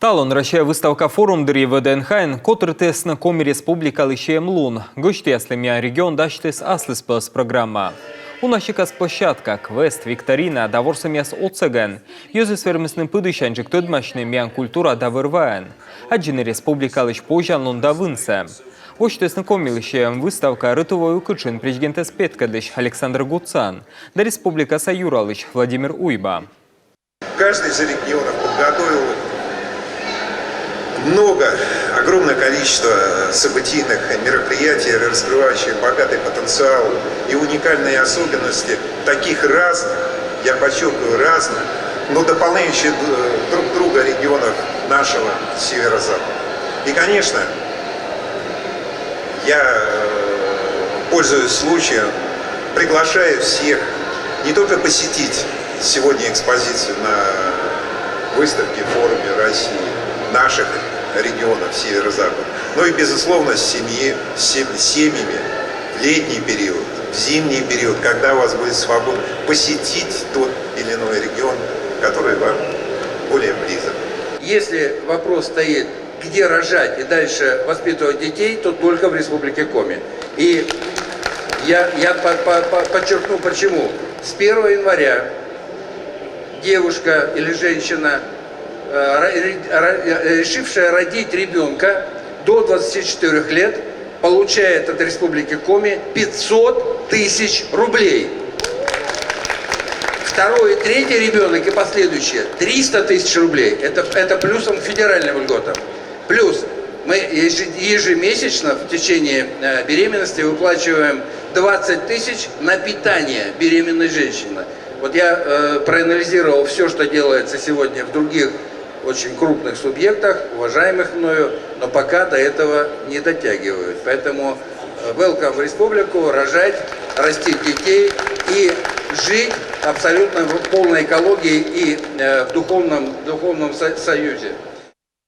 Талон Россия выставка форум дыри ВДНХН, который тест на коми республика лишаем лун. Гости аслемия регион даштес аслеспас программа. У нашикас площадка, квест, викторина, davorсамиас оцеген. Йозес вермесным пыдышанчик тодмашный мян культура давырваен. Аджины республика лишь пожан лун давынсе. Гости на коми лишаем выставка рытовой укычин президента спеткадыш Александр Гуцан. Да республика Саюралыч Владимир Уйба. Каждый из регионов подготовил огромное количество событийных мероприятий, раскрывающих богатый потенциал и уникальные особенности таких разных, я подчеркиваю, разных, но дополняющих друг друга регионов нашего северо-запада. И, конечно, я, пользуясь случаем, приглашаю всех не только посетить сегодня экспозицию на выставке, форуме России, наших регионов северо-запада, но и, безусловно, с семьями в летний период, в зимний период, когда у вас будет свобода посетить тот или иной регион, который вам более близок. Если вопрос стоит, где рожать и дальше воспитывать детей, то только в Республике Коми. И я подчеркну почему. С 1 января девушка или женщина, решившая родить ребенка до 24 лет, получает от Республики Коми 500 тысяч рублей. Второй и третий ребенок и последующие 300 тысяч рублей. Это плюсом к федеральным льготам. Плюс мы ежемесячно в течение беременности выплачиваем 20 тысяч на питание беременной женщины. Вот я проанализировал все, что делается сегодня в других очень крупных субъектах, уважаемых мною, но пока до этого не дотягивают. Поэтому welcome в республику, рожать, растить детей и жить абсолютно в полной экологии и в духовном союзе.